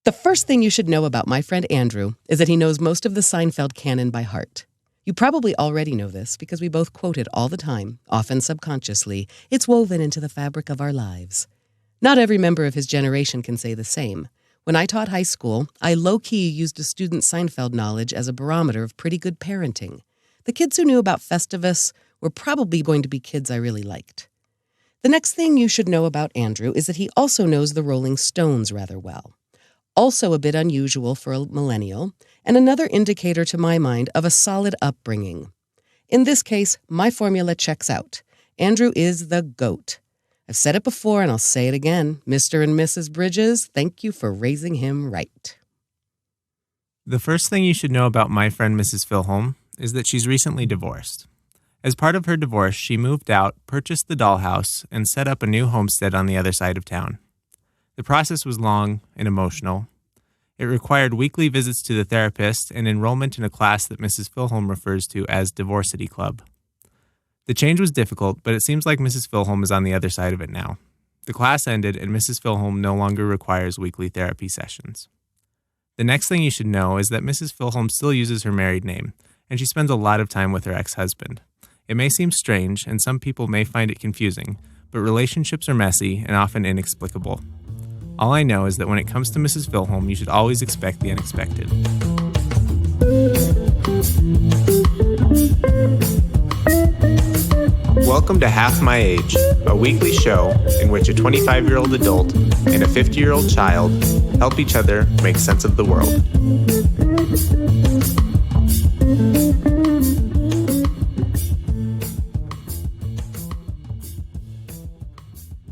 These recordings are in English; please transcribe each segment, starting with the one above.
The first thing you should know about my friend Andrew is that he knows most of the Seinfeld canon by heart. You probably already know this because we both quote it all the time, often subconsciously. It's woven into the fabric of our lives. Not every member of his generation can say the same. When I taught high school, I low-key used a student's Seinfeld knowledge as a barometer of pretty good parenting. The kids who knew about Festivus were probably going to be kids I really liked. The next thing you should know about Andrew is that he also knows the Rolling Stones rather well. Also a bit unusual for a millennial, and another indicator to my mind of a solid upbringing. In this case, my formula checks out. Andrew is the GOAT. I've said it before and I'll say it again. Mr. and Mrs. Bridges, thank you for raising him right. The first thing you should know about my friend Mrs. Filholm is that she's recently divorced. As part of her divorce, she moved out, purchased the dollhouse, and set up a new homestead on the other side of town. The process was long and emotional. It required weekly visits to the therapist and enrollment in a class that Mrs. Filholm refers to as Divorcity Club. The change was difficult, but it seems like Mrs. Filholm is on the other side of it now. The class ended, and Mrs. Filholm no longer requires weekly therapy sessions. The next thing you should know is that Mrs. Filholm still uses her married name, and she spends a lot of time with her ex-husband. It may seem strange, and some people may find it confusing, but relationships are messy and often inexplicable. All I know is that when it comes to Mrs. Filholm, you should always expect the unexpected. Welcome to Half My Age, a weekly show in which a 25-year-old adult and a 50-year-old child help each other make sense of the world.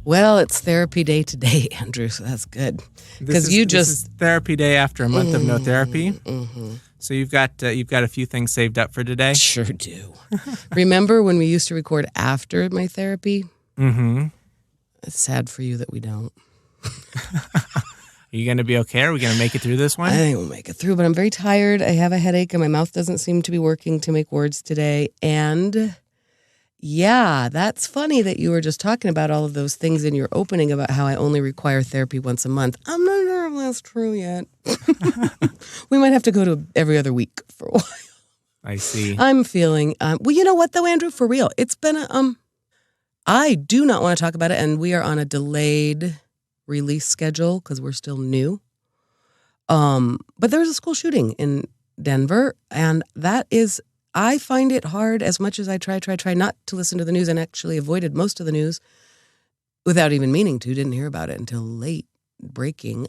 Well, it's therapy day today, Andrew, so that's good. This is therapy day after a month of no therapy. Mm-hmm. So you've got a few things saved up for today? Sure do. Remember when we used to record after my therapy? Mm-hmm. It's sad for you that we don't. Are you going to be okay? Are we going to make it through this one? I think we'll make it through, but I'm very tired. I have a headache and my mouth doesn't seem to be working to make words today. And yeah, that's funny that you were just talking about all of those things in your opening about how I only require therapy once a month. I'm not sure if that's true yet. We might have to go to every other week for a while. I see. I'm feeling, well, you know what though, Andrew, for real, it's been I do not want to talk about it, and we are on a delayed release schedule because we're still new. But there was a school shooting in Denver, and that is, I find it hard as much as I try not to listen to the news, and actually avoided most of the news without even meaning to, didn't hear about it until late breaking.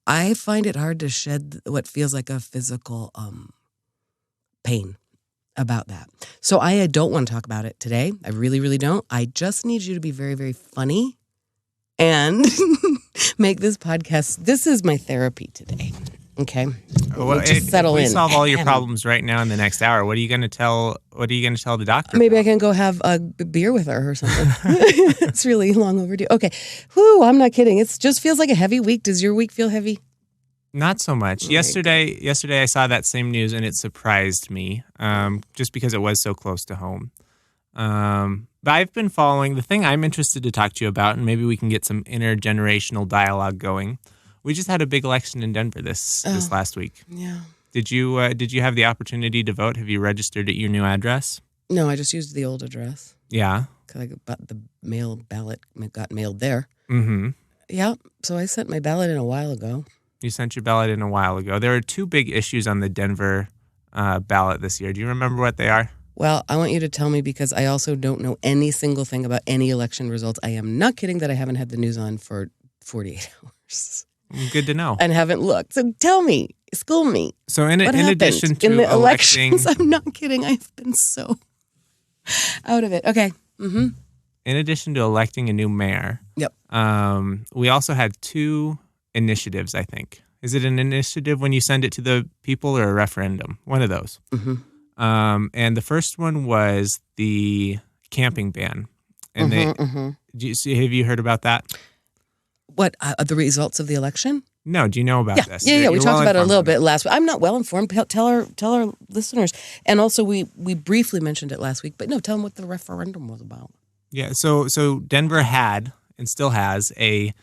I find it hard to shed what feels like a physical pain about that. So I don't want to talk about it today. I really, really don't. I just need you to be very, very funny and make this podcast. This is my therapy today. Okay. Well, just settle in. If we solve all your problems right now in the next hour, what are you going to tell the doctor? Maybe I can go have a beer with her or something. It's really long overdue. Okay. Whew, I'm not kidding. It just feels like a heavy week. Does your week feel heavy? Not so much. Yesterday I saw that same news and it surprised me, just because it was so close to home. But I've been following the thing I'm interested to talk to you about, and maybe we can get some intergenerational dialogue going. We just had a big election in Denver this last week. Yeah. Did you have the opportunity to vote? Have you registered at your new address? No, I just used the old address. Yeah. Because the mail ballot got mailed there. Mm-hmm. Yeah. So I sent my ballot in a while ago. You sent your ballot in a while ago. There are two big issues on the Denver ballot this year. Do you remember what they are? Well, I want you to tell me because I also don't know any single thing about any election results. I am not kidding that I haven't had the news on for 48 hours. Good to know. And haven't looked. So tell me, school me. So in addition to in the electing, elections, I'm not kidding. I've been so out of it. Okay. Mm-hmm. In addition to electing a new mayor, yep. We also had two initiatives, I think. Is it an initiative when you send it to the people or a referendum? One of those. Mm-hmm. And the first one was the camping ban. And have you heard about that? What, the results of the election? No, do you know about this? Yeah, we talked about it a little bit last week. I'm not well informed. Tell our listeners. And also, we briefly mentioned it last week, but no, tell them what the referendum was about. Yeah, so Denver had and still has a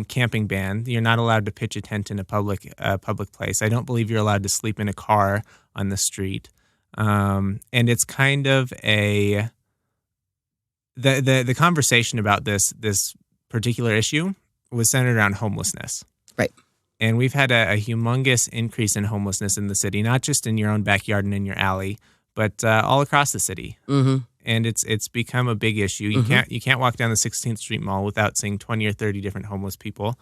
camping ban. You're not allowed to pitch a tent in a public place. I don't believe you're allowed to sleep in a car on the street. And it's kind of the conversation about this particular issue was centered around homelessness. Right. And we've had a humongous increase in homelessness in the city, not just in your own backyard and in your alley, but all across the city. Mm-hmm. And it's become a big issue. You can't walk down the 16th Street Mall without seeing 20 or 30 different homeless people.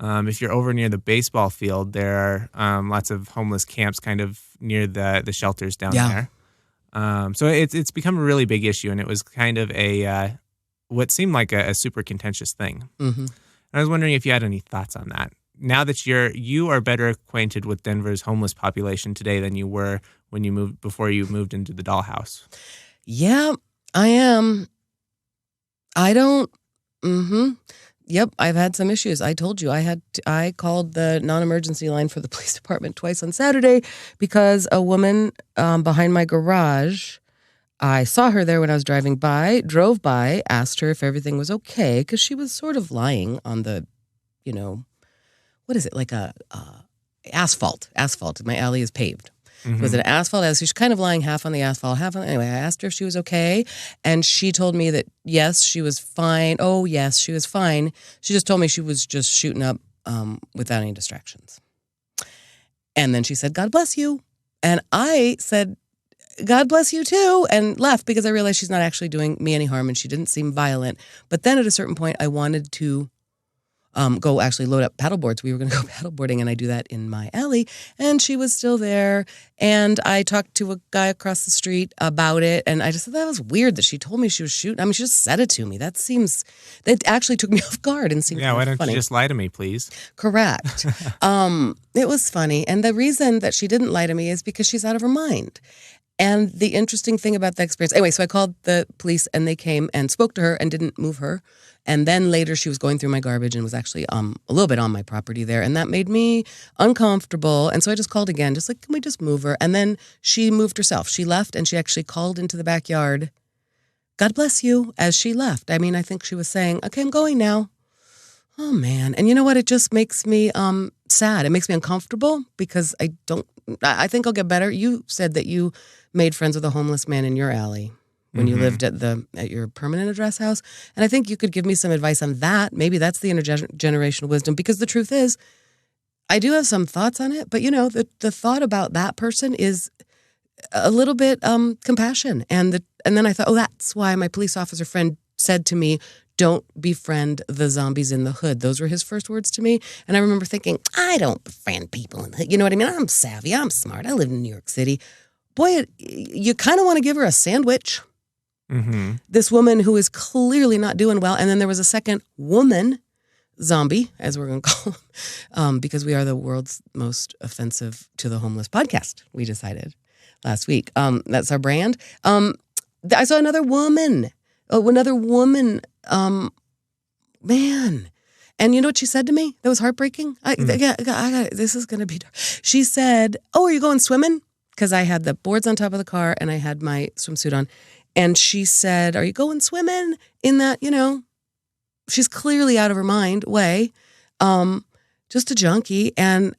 If you're over near the baseball field, there are lots of homeless camps kind of near the shelters down there. So it's become a really big issue, and it was kind of what seemed like a super contentious thing. Mm-hmm. And I was wondering if you had any thoughts on that. Now that you are better acquainted with Denver's homeless population today than you were before you moved into the dollhouse. Yeah, I am. I don't. Mm-hmm. Yep, I've had some issues. I told you I called the non-emergency line for the police department twice on Saturday because a woman behind my garage, I saw her there when I was drove by, asked her if everything was okay because she was sort of lying on the, what is it, like asphalt. My alley is paved. Mm-hmm. It was an asphalt alley. So she's kind of lying half on the asphalt, half on. Anyway, I asked her if she was okay, and she told me that yes, she was fine. Oh, yes, she was fine. She just told me she was just shooting up without any distractions. And then she said, "God bless you," and I said, "God bless you too," and left because I realized she's not actually doing me any harm, and she didn't seem violent. But then at a certain point, I wanted to go actually load up paddleboards. We were going to go paddleboarding, and I do that in my alley. And she was still there. And I talked to a guy across the street about it. And I just thought that was weird that she told me she was shooting. I mean, she just said it to me. That actually took me off guard and seemed why funny. don't you just lie to me, please? Correct. It was funny. And the reason that she didn't lie to me is because she's out of her mind. And the interesting thing about that experience, anyway, so I called the police and they came and spoke to her and didn't move her. And then later she was going through my garbage and was actually a little bit on my property there. And that made me uncomfortable. And so I just called again, just like, can we just move her? And then she moved herself. She left and she actually called into the backyard, "God bless you," as she left. I mean, I think she was saying, "Okay, I'm going now." Oh, man. And you know what? It just makes me sad. It makes me uncomfortable because I think I'll get better. You said that you made friends with a homeless man in your alley when you lived at your permanent address house. And I think you could give me some advice on that. Maybe that's the intergenerational wisdom, because the truth is, I do have some thoughts on it, but the thought about that person is a little bit compassion. And then I thought, that's why my police officer friend said to me, "Don't befriend the zombies in the hood." Those were his first words to me. And I remember thinking, I don't befriend people in the hood. You know what I mean? I'm savvy. I'm smart. I live in New York City. Boy, you kind of want to give her a sandwich. Mm-hmm. This woman who is clearly not doing well. And then there was a second woman zombie, as we're going to call them, because we are the world's most offensive to the homeless podcast, we decided last week. That's our brand. I saw another woman. Man. And you know what she said to me? That was heartbreaking. This is going to be dark. She said, "Oh, are you going swimming?" Because I had the boards on top of the car and I had my swimsuit on. And she said, "Are you going swimming?" In that, she's clearly out of her mind way, just a junkie. And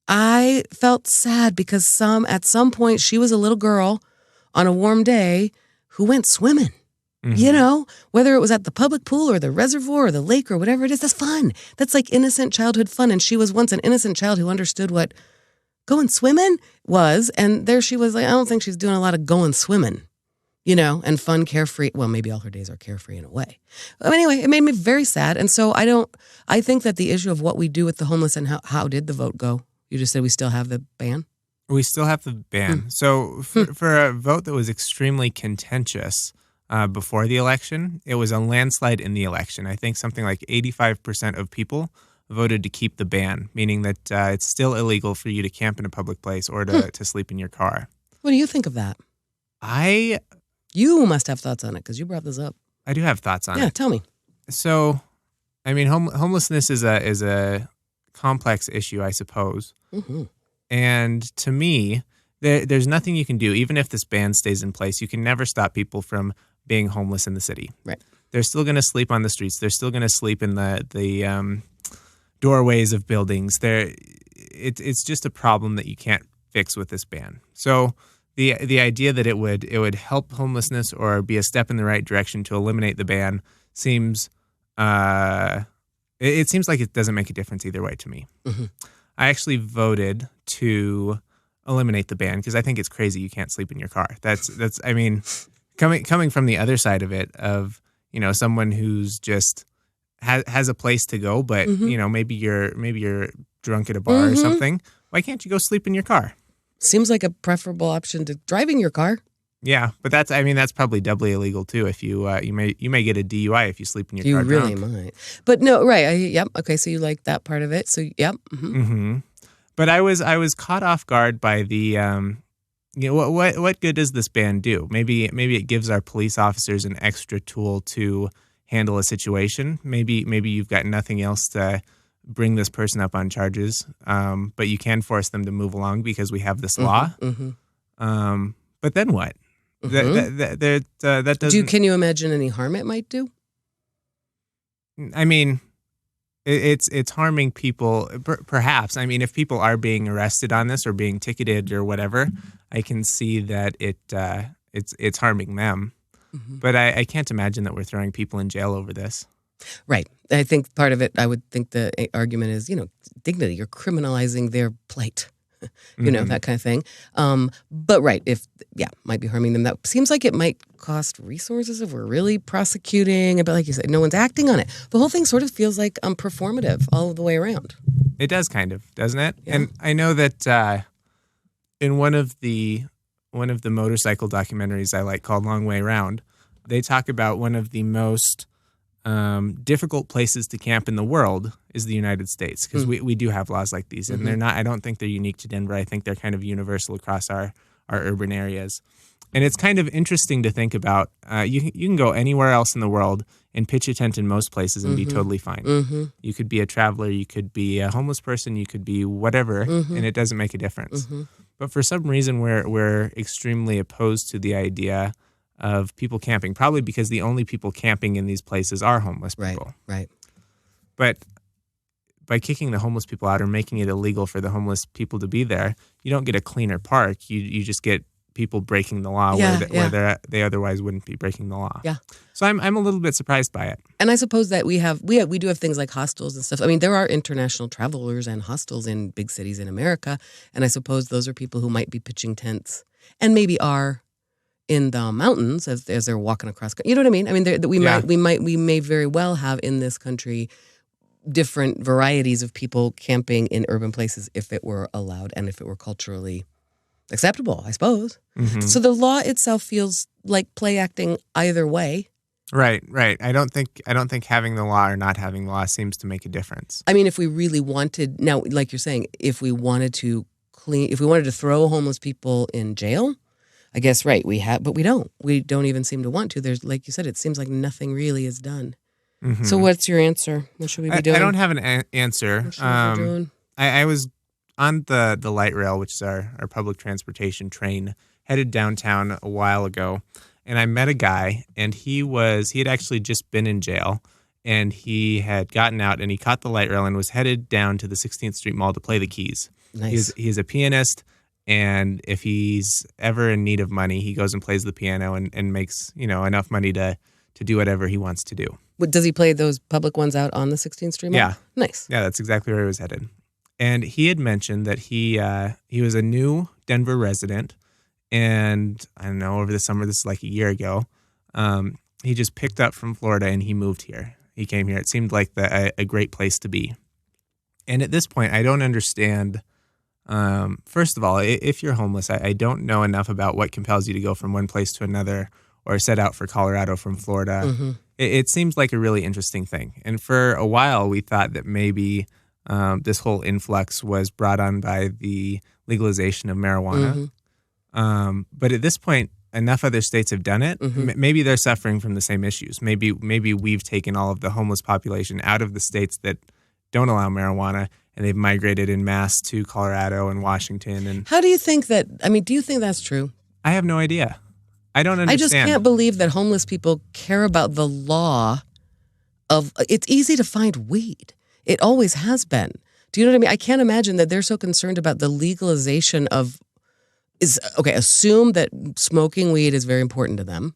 I felt sad because at some point she was a little girl on a warm day who went swimming. Mm-hmm. Whether it was at the public pool or the reservoir or the lake or whatever it is, that's fun. That's like innocent childhood fun. And she was once an innocent child who understood what going swimming was. And there she was like, I don't think she's doing a lot of going swimming, and fun, carefree. Well, maybe all her days are carefree in a way. Anyway, it made me very sad. And so I think that the issue of what we do with the homeless and how did the vote go? You just said we still have the ban? We still have the ban. So for a vote that was extremely contentious, before the election, it was a landslide in the election. I think something like 85% of people voted to keep the ban, meaning that it's still illegal for you to camp in a public place or to sleep in your car. What do you think of that? You must have thoughts on it because you brought this up. I do have thoughts on it. Yeah, tell me. So, I mean, homelessness is a complex issue, I suppose. Mm-hmm. And to me, there's nothing you can do, even if this ban stays in place. You can never stop people from being homeless in the city. Right. They're still going to sleep on the streets. They're still going to sleep in the doorways of buildings. It's just a problem that you can't fix with this ban. So the idea that it would help homelessness or be a step in the right direction to eliminate the ban seems it seems like it doesn't make a difference either way to me. Mm-hmm. I actually voted to eliminate the ban because I think it's crazy you can't sleep in your car. That's I mean, coming from the other side of it, of someone who's just has a place to go, but Mm-hmm. maybe you're drunk at a bar or something. Why can't you go sleep in your car? Seems like a preferable option to driving your car. Yeah, but that's probably doubly illegal too. If you you may get a DUI if you sleep in your You car really drunk. might. But no, right. Yep. Okay, so you like that part of it. So, yep. Mm-hmm. Mm-hmm. But I was caught off guard by the what good does this ban do? Maybe it gives our police officers an extra tool to handle a situation. Maybe you've got nothing else to bring this person up on charges, but you can force them to move along because we have this law. Mm-hmm. But then what? Mm-hmm. That doesn't. Can you imagine any harm it might do? I mean, it's harming people. Perhaps. I mean, if people are being arrested on this or being ticketed or whatever, I can see that it's harming them. Mm-hmm. But I can't imagine that we're throwing people in jail over this. Right. I think part of it, I would think the argument is, dignity. You're criminalizing their plight. That kind of thing. But right, might be harming them. That seems like it might cost resources if we're really prosecuting. But like you said, no one's acting on it. The whole thing sort of feels like performative all the way around. It does kind of, doesn't it? Yeah. And I know that in one of the motorcycle documentaries I like called Long Way Round, they talk about one of the most difficult places to camp in the world is the United States, because we do have laws like these, and they're not. I don't think they're unique to Denver. I think they're kind of universal across our urban areas, and it's kind of interesting to think about. You can go anywhere else in the world and pitch a tent in most places and be totally fine. Mm-hmm. You could be a traveler, you could be a homeless person, you could be whatever, and it doesn't make a difference. But for some reason, we're extremely opposed to the idea of people camping, probably because the only people camping in these places are homeless people. Right. But by kicking the homeless people out or making it illegal for the homeless people to be there, you don't get a cleaner park. You just get people breaking the law where they otherwise wouldn't be breaking the law. Yeah. So I'm a little bit surprised by it. And I suppose that we do have things like hostels and stuff. I mean, there are international travelers and hostels in big cities in America, and I suppose those are people who might be pitching tents and maybe are in the mountains as they're walking across. You know what I mean? I mean, we may very well have in this country different varieties of people camping in urban places if it were allowed and if it were culturally acceptable, I suppose. Mm-hmm. So the law itself feels like play acting either way. Right. I don't think having the law or not having the law seems to make a difference. I mean, if we really wanted, now, like you're saying, if we wanted to throw homeless people in jail, I guess, right, but we don't. We don't even seem to want to. There's, like you said, it seems like nothing really is done. Mm-hmm. So what's your answer? What should we be doing? I don't have an answer. What should we be doing? I was on the light rail, which is our public transportation train, headed downtown a while ago, and I met a guy, and he had actually just been in jail, and he had gotten out, and he caught the light rail and was headed down to the 16th Street Mall to play the keys. Nice. He's a pianist, and if he's ever in need of money, he goes and plays the piano and makes enough money to do whatever he wants to do. Does he play those public ones out on the 16th Street Mall? Yeah. Nice. Yeah, that's exactly where he was headed. And he had mentioned that he was a new Denver resident, and I don't know, over the summer, this is like a year ago, he just picked up from Florida and he moved here. He came here. It seemed like a great place to be. And at this point, I don't understand. First of all, if you're homeless, I don't know enough about what compels you to go from one place to another or set out for Colorado from Florida. Mm-hmm. It seems like a really interesting thing. And for a while, we thought that maybe this whole influx was brought on by the legalization of marijuana. Mm-hmm. But at this point, enough other states have done it. Mm-hmm. Maybe they're suffering from the same issues. Maybe we've taken all of the homeless population out of the states that don't allow marijuana, and they've migrated en masse to Colorado and Washington. And How do you think that? I mean, do you think that's true? I have no idea. I don't understand. I just can't believe that homeless people care about the law of. It's easy to find weed. It always has been. Do you know what I mean? I can't imagine that they're so concerned about the legalization of assume that smoking weed is very important to them,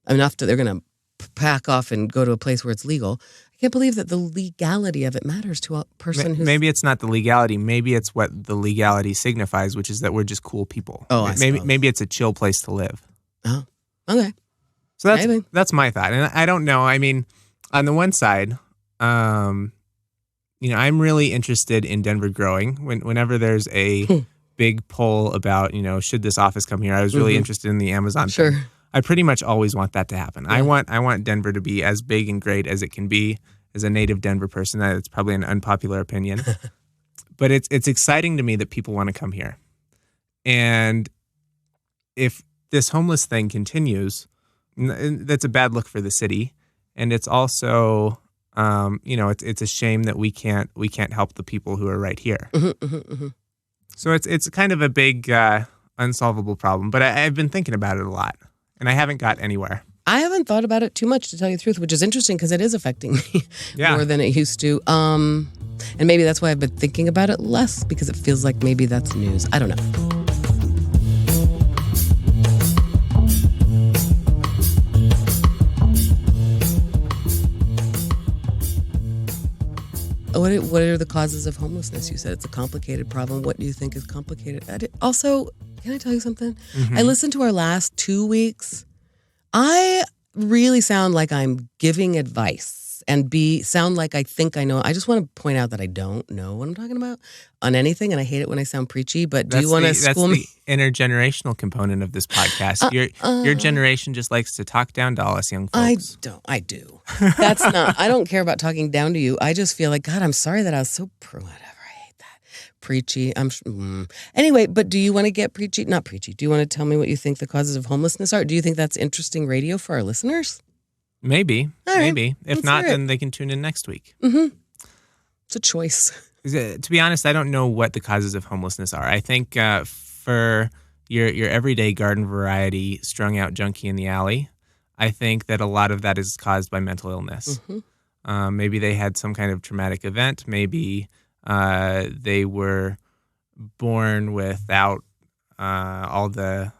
enough that they're going to pack off and go to a place where it's legal. I can't believe that the legality of it matters to a person who's... Maybe it's not the legality. Maybe it's what the legality signifies, which is that we're just cool people. Oh, maybe it's a chill place to live. Oh, okay. So that's my thought. And I don't know. I mean, on the one side, I'm really interested in Denver growing. Whenever there's a big poll about, should this office come here, I was really interested in the Amazon thing. Sure. I pretty much always want that to happen. Yeah. I want Denver to be as big and great as it can be. As a native Denver person, that's probably an unpopular opinion. But it's exciting to me that people want to come here. And if this homeless thing continues, that's a bad look for the city. And it's also, it's a shame that we can't help the people who are right here. So it's kind of a big unsolvable problem. But I've been thinking about it a lot, and I haven't got anywhere. I haven't thought about it too much, to tell you the truth, which is interesting because it is affecting me more than it used to. And maybe that's why I've been thinking about it less, because it feels like maybe that's news. I don't know. What are the causes of homelessness? You said it's a complicated problem. What do you think is complicated? Also, can I tell you something? I listened to our last 2 weeks. I really sound like I'm giving advice and sound like I think I know. I just want to point out that I don't know what I'm talking about on anything, and I hate it when I sound preachy, but do you want to school me? That's the intergenerational component of this podcast. Your generation just likes to talk down to all us young folks. I do. That's not, I don't care about talking down to you. I just feel like, God, I'm sorry that I was so whatever. I hate that. Preachy. Anyway, but do you want to get preachy? Not preachy. Do you want to tell me what you think the causes of homelessness are? Do you think that's interesting radio for our listeners? Maybe. Right. Maybe. If not, then they can tune in next week. It's a choice. To be honest, I don't know what the causes of homelessness are. I think for your everyday garden variety strung out junkie in the alley, I think that a lot of that is caused by mental illness. Maybe they had some kind of traumatic event. Maybe they were born without all the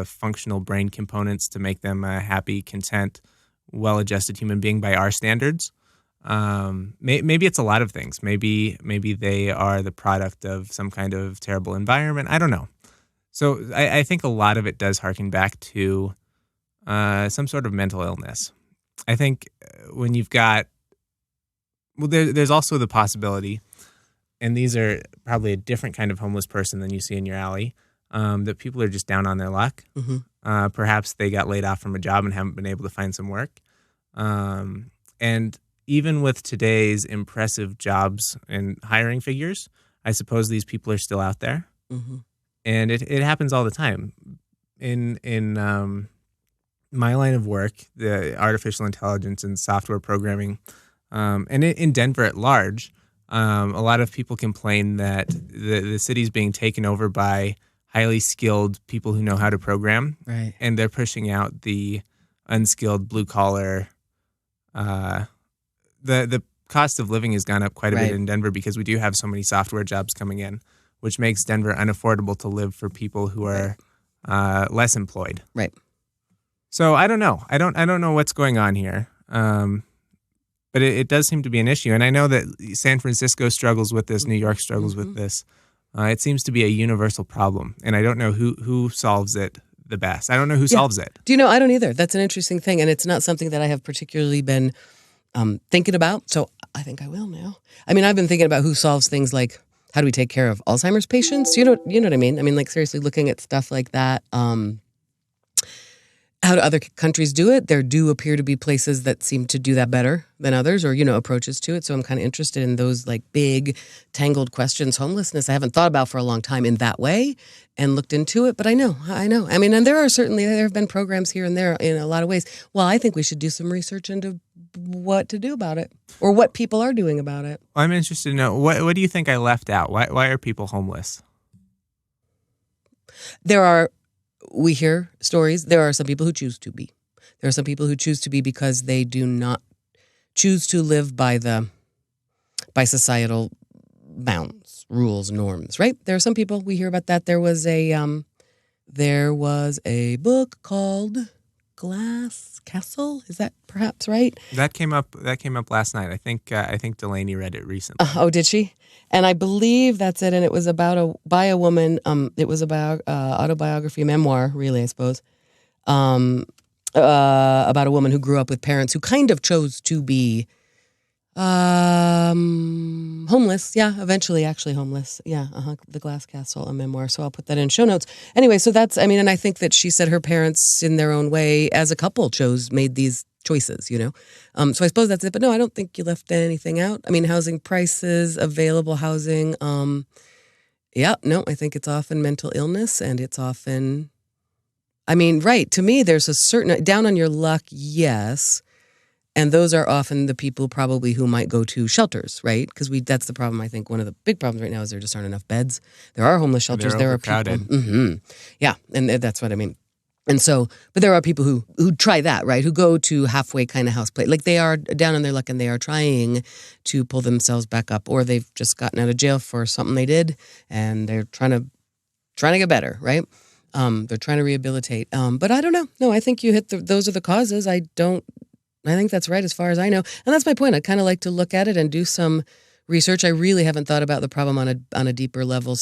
functional brain components to make them a happy, content, well-adjusted human being by our standards. Maybe it's a lot of things. Maybe they are the product of some kind of terrible environment. I don't know. So I think a lot of it does harken back to some sort of mental illness. I think when you've got, there's also the possibility, and these are probably a different kind of homeless person than you see in your alley, that people are just down on their luck. Perhaps they got laid off from a job and haven't been able to find some work. And even with today's impressive jobs and hiring figures, I suppose these people are still out there. And it happens all the time. In my line of work, the artificial intelligence and software programming, and in Denver at large, a lot of people complain that the city's being taken over by highly skilled people who know how to program. Right. And they're pushing out the unskilled blue-collar. The cost of living has gone up quite a bit in Denver because we do have so many software jobs coming in, which makes Denver unaffordable to live for people who are less employed. Right. So I don't know. I don't know what's going on here. But it does seem to be an issue. And I know that San Francisco struggles with this. New York struggles with this. It seems to be a universal problem. And I don't know who solves it the best. I don't know who solves it. Do you know? I don't either. That's an interesting thing. And it's not something that I have particularly been thinking about. So I think I will now. I mean, I've been thinking about who solves things like, how do we take care of Alzheimer's patients? You know what I mean? I mean, like, seriously, looking at stuff like that. How do other countries do it? There do appear to be places that seem to do that better than others, or, approaches to it. So I'm kind of interested in those like big tangled questions. Homelessness, I haven't thought about for a long time in that way and looked into it, but I know. I mean, and there have been programs here and there in a lot of ways. Well, I think we should do some research into what to do about it or what people are doing about it. I'm interested to know, what do you think I left out? Why are people homeless? We hear stories. There are some people who choose to be. There are some people who choose to be because they do not choose to live by the by societal bounds, rules, norms, right? There are some people, we hear about that. There was a book called Glass Castle. Is that perhaps right? That came up last night. I think Delaney read it recently. Oh, did she? And I believe that's it. And it was by a woman. It was about autobiography, memoir, really, I suppose. About a woman who grew up with parents who kind of chose to be homeless. Yeah, eventually actually homeless. Yeah, The Glass Castle, a memoir. So I'll put that in show notes. Anyway, so and I think that she said her parents in their own way as a couple made these choices, So I suppose that's it. But no, I don't think you left anything out. I mean, housing prices, available housing. I think it's often mental illness, and it's often, right. To me, there's a certain down on your luck. Yes. And those are often the people probably who might go to shelters, right? Because that's the problem. I think one of the big problems right now is there just aren't enough beds. There are homeless shelters. They're overcrowded. People. Mm-hmm. Yeah, and that's what I mean. And so, but there are people who try that, right? Who go to halfway kind of house play. Like they are down on their luck and they are trying to pull themselves back up, or they've just gotten out of jail for something they did and they're trying to get better, right? They're trying to rehabilitate. But I don't know. No, I think you hit those are the causes. I think that's right as far as I know. And that's my point. I kind of like to look at it and do some research. I really haven't thought about the problem on a deeper level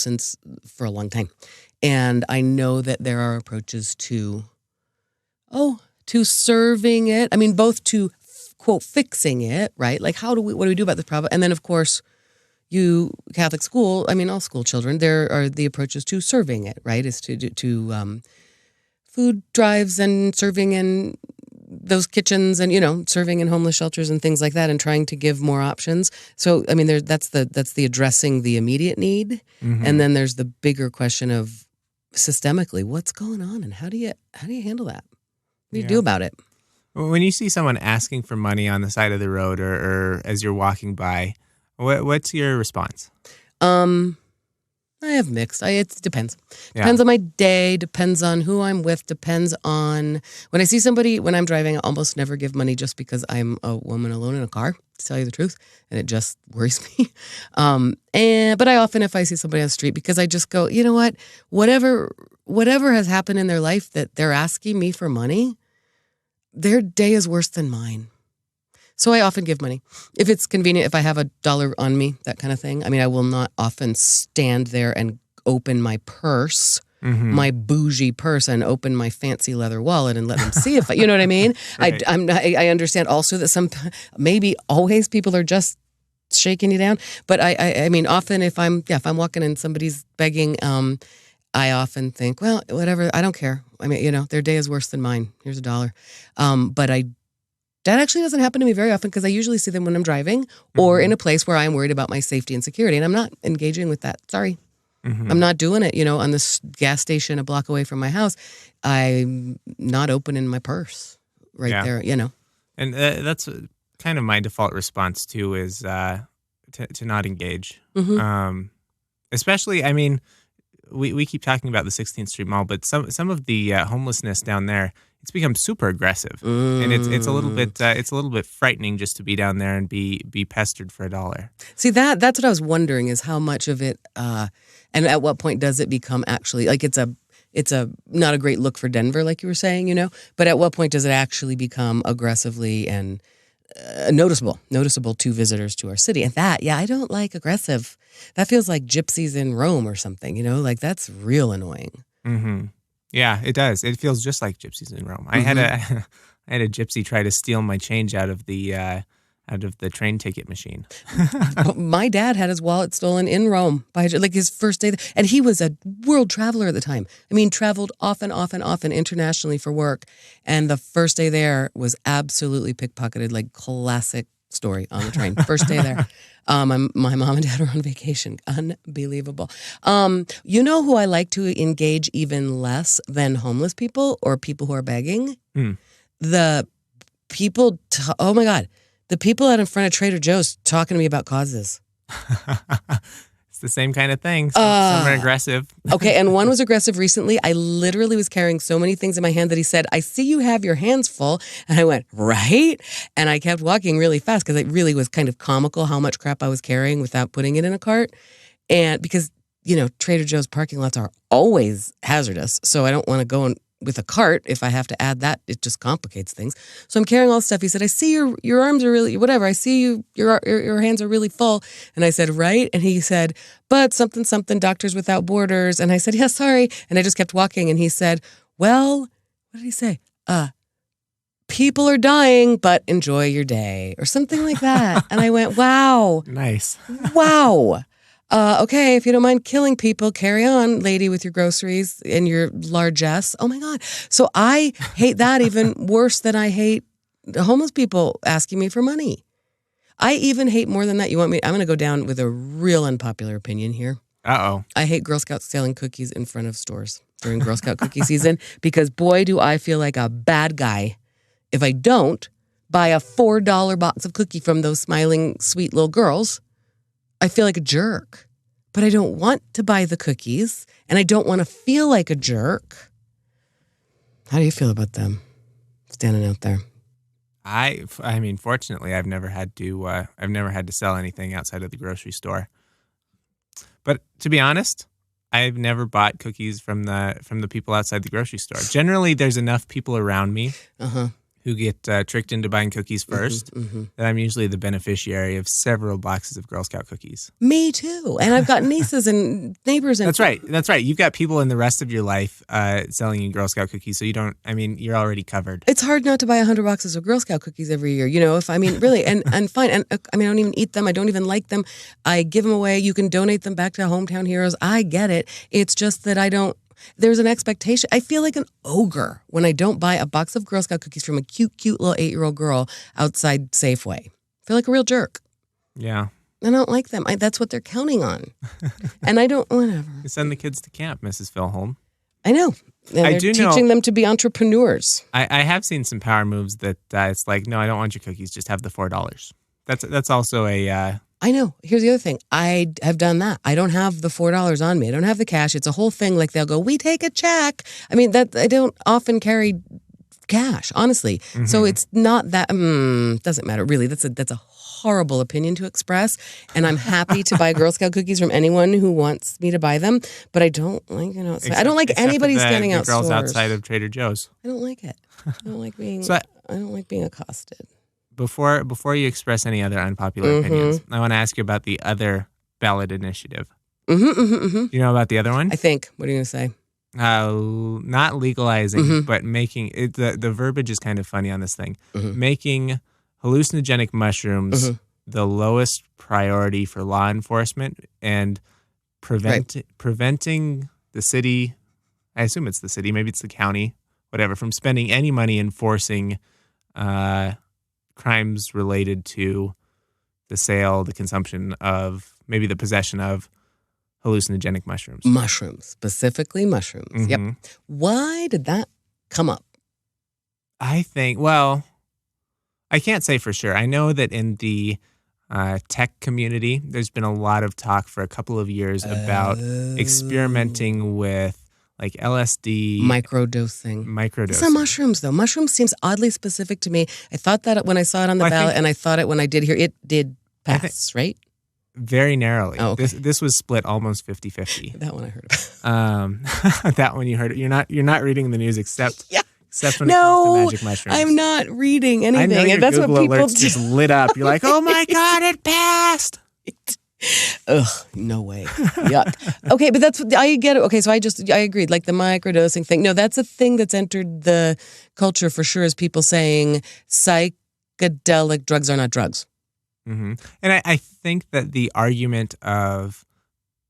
for a long time. And I know that there are approaches to serving it. I mean, both to, quote, fixing it, right? Like what do we do about this problem? And then, of course, Catholic school, all school children, there are the approaches to serving it, right? Is to food drives and serving in those kitchens and, serving in homeless shelters and things like that and trying to give more options. So, that's the addressing the immediate need. Mm-hmm. And then there's the bigger question of systemically, what's going on and how do you handle that? What do you do about it? When you see someone asking for money on the side of the road or as you're walking by, what's your response? I have mixed. It depends. Depends on my day, depends on who I'm with, depends on when I see somebody, when I'm driving, I almost never give money just because I'm a woman alone in a car, to tell you the truth. And it just worries me. But I often, if I see somebody on the street, because I just go, you know what, whatever has happened in their life that they're asking me for money, their day is worse than mine. So I often give money. If it's convenient, if I have $1 on me, that kind of thing. I will not often stand there and open my purse, my bougie purse, and open my fancy leather wallet and let them see if, you know what I mean? Right. I understand also that maybe always people are just shaking you down. But I mean, often if I'm walking and somebody's begging, I often think, well, whatever, I don't care. Their day is worse than mine. Here's $1. But that actually doesn't happen to me very often because I usually see them when I'm driving or in a place where I'm worried about my safety and security. And I'm not engaging with that. Sorry. Mm-hmm. I'm not doing it. On this gas station a block away from my house, I'm not opening my purse there, And that's kind of my default response too is to not engage. Mm-hmm. Especially, we keep talking about the 16th Street Mall, but some of the homelessness down there, it's become super aggressive, and it's a little bit frightening just to be down there and be pestered for $1. See, that's what I was wondering is how much of it, and at what point does it become actually like it's a not a great look for Denver, like you were saying, but at what point does it actually become aggressively and noticeable to visitors to our city? And I don't like aggressive. That feels like gypsies in Rome or something, like that's real annoying. Mm-hmm. Yeah, it does. It feels just like gypsies in Rome. Mm-hmm. I had a gypsy try to steal my change out of the train ticket machine. My dad had his wallet stolen in Rome by his first day, and he was a world traveler at the time. Traveled often internationally for work, and the first day there was absolutely pickpocketed, like classic story on the train. First day there. My mom and dad are on vacation. Unbelievable. You know who I like to engage even less than homeless people or people who are begging? The people, oh my God, the people out in front of Trader Joe's talking to me about causes. It's the same kind of thing. Some are aggressive. Okay, and one was aggressive recently. I literally was carrying so many things in my hand that he said, I see you have your hands full. And I went, right? And I kept walking really fast because it really was kind of comical how much crap I was carrying without putting it in a cart. And because, Trader Joe's parking lots are always hazardous. So I don't want to go with a cart. If I have to add that, it just complicates things. So I'm carrying all this stuff. He said, I see your arms are really, whatever. I see your hands are really full. And I said, right? And he said, but something, Doctors Without Borders. And I said, yeah, sorry. And I just kept walking. And he said, well, what did he say? People are dying, but enjoy your day or something like that. And I went, wow. Nice. Wow. Okay, if you don't mind killing people, carry on, lady, with your groceries and your largesse. Oh my God. So I hate that even worse than I hate homeless people asking me for money. I even hate more than that. I'm going to go down with a real unpopular opinion here. Uh-oh. I hate Girl Scouts selling cookies in front of stores during Girl Scout cookie season because boy, do I feel like a bad guy if I don't buy a $4 box of cookie from those smiling, sweet little girls. I feel like a jerk, but I don't want to buy the cookies and I don't want to feel like a jerk. How do you feel about them standing out there? I mean, fortunately, I've never had to sell anything outside of the grocery store. But to be honest, I've never bought cookies from the people outside the grocery store. Generally, there's enough people around me who get tricked into buying cookies first, that I'm usually the beneficiary of several boxes of Girl Scout cookies. Me too. And I've got nieces and neighbors. And That's right. You've got people in the rest of your life selling you Girl Scout cookies, so you're already covered. It's hard not to buy 100 boxes of Girl Scout cookies every year, really, and fine. And I don't even eat them. I don't even like them. I give them away. You can donate them back to Hometown Heroes. I get it. It's just that there's an expectation. I feel like an ogre when I don't buy a box of Girl Scout cookies from a cute little 8-year-old girl outside Safeway. I feel like a real jerk. Yeah. I don't like them. That's what they're counting on. And I don't, whatever. You send the kids to camp, Mrs. Filholm. I know. And they're teaching them to be entrepreneurs. I have seen some power moves that it's like, no, I don't want your cookies. Just have the $4. That's also a... I know. Here's the other thing. I have done that. I don't have the $4 on me. I don't have the cash. It's a whole thing. Like they'll go, we take a check. I mean, that I don't often carry cash, honestly. So it's not that, doesn't matter. Really, that's a horrible opinion to express. And I'm happy to buy Girl Scout cookies from anyone who wants me to buy them. But I don't like, I don't like anybody standing out girls stores. outside of Trader Joe's. I don't like it. I don't like being accosted. Before you express any other unpopular opinions, I want to ask you about the other ballot initiative. Do you know about the other one? I think. What are you going to say? Not legalizing, but making it, the verbiage is kind of funny on this thing. Making hallucinogenic mushrooms the lowest priority for law enforcement and preventing the city, I assume it's the city, maybe it's the county, whatever, from spending any money enforcing crimes related to the sale, the consumption of, maybe the possession of hallucinogenic mushrooms. Mushrooms, specifically mushrooms. Yep. Why did that come up? I think, well, I can't say for sure. I know that in the tech community, there's been a lot of talk for a couple of years about experimenting with like LSD. Microdosing. It's not mushrooms, though. Mushrooms seems oddly specific to me. I thought that when I saw it on the ballot, and I thought it when I did hear it did pass, right? Very narrowly. Oh, okay. This was split almost 50-50. That one I heard about. That one you heard. You're not reading the news except when it comes to magic mushrooms. I'm not reading anything. I know your and that's Google what people alerts just lit up. You're like, oh my God, it passed. Ugh, no way. Yuck. Okay, but that's what I get it. Okay, so I agreed. Like the microdosing thing. No, that's a thing that's entered the culture for sure, is people saying psychedelic drugs are not drugs. And I think that the argument of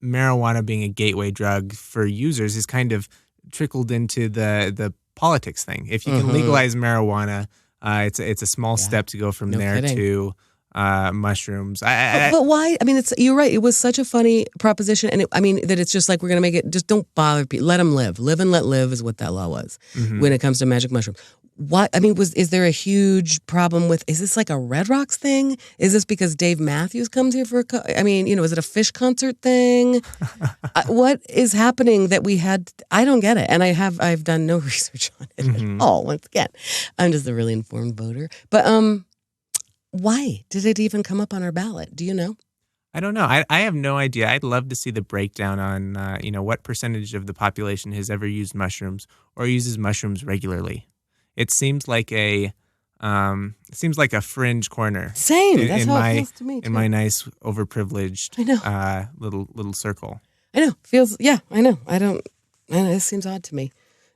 marijuana being a gateway drug for users is kind of trickled into the politics thing. If you can legalize marijuana, it's a small step to go from there to mushrooms. But why? I mean, you're right. It was such a funny proposition, and that it's just like, we're going to make it. Just don't bother people. Let them live. Live and let live is what that law was when it comes to magic mushrooms. What, I mean, is there a huge problem with, is this like a Red Rocks thing? Is this because Dave Matthews comes here for I mean, is it a Fish concert thing? What is happening that we had? I don't get it. And I've done no research on it at all. Once again, I'm just a really informed voter. But why did it even come up on our ballot? Do you know? I don't know. I have no idea. I'd love to see the breakdown on, what percentage of the population has ever used mushrooms or uses mushrooms regularly. It seems like a fringe corner. Same. That's how it feels to me, too. In my nice, overprivileged little circle. I know. I know. I know. It seems odd to me.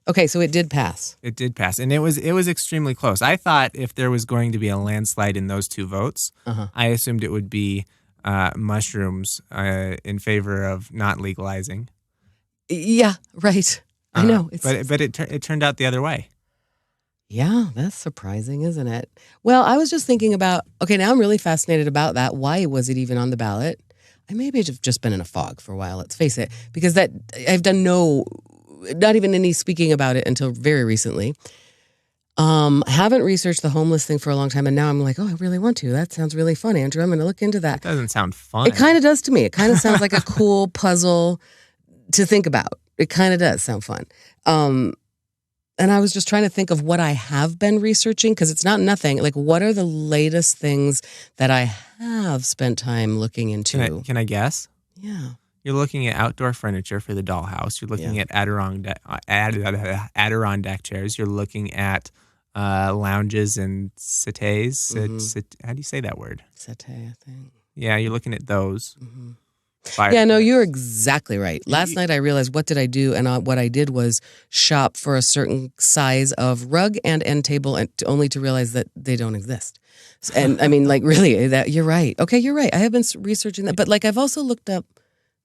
Okay, so it did pass. It did pass, and it was extremely close. I thought if there was going to be a landslide in those two votes, I assumed it would be mushrooms in favor of not legalizing. Yeah, right. I know. But it turned out the other way. Yeah, that's surprising, isn't it? Well, I was just thinking about, okay, now I'm really fascinated about that. Why was it even on the ballot? I maybe have just been in a fog for a while, let's face it, because I've done not even any speaking about it until very recently. Haven't researched the homeless thing for a long time, and now I'm like, oh, I really want to. That sounds really fun, Andrew. I'm going to look into that. It doesn't sound fun. It kind of does to me. It kind of sounds like a cool puzzle to think about. It kind of does sound fun. And I was just trying to think of what I have been researching, because it's not nothing. Like, what are the latest things that I have spent time looking into? Can I guess? Yeah. You're looking at outdoor furniture for the dollhouse. You're looking at Adirondack chairs. You're looking at lounges and settees. How do you say that word? Settee, I think. Yeah, you're looking at those. Mm-hmm. Yeah, no, you're exactly right. Last night I realized what did I do, and what I did was shop for a certain size of rug and end table, and only to realize that they don't exist. And I mean, like, really, that you're right. Okay, you're right. I have been researching that, but like I've also looked up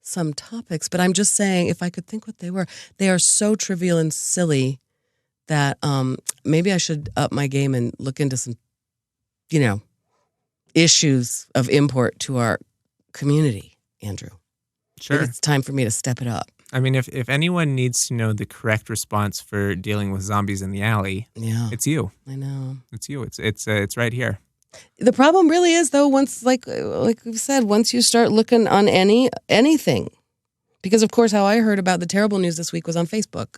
some topics. But I'm just saying, if I could think what they were, they are so trivial and silly that maybe I should up my game and look into some, issues of import to our community. Andrew. Sure. Maybe it's time for me to step it up. I mean, if anyone needs to know the correct response for dealing with zombies in the alley, it's you. I know. It's you. It's right here. The problem really is, though, once, like we've said, once you start looking on anything, because of course how I heard about the terrible news this week was on Facebook.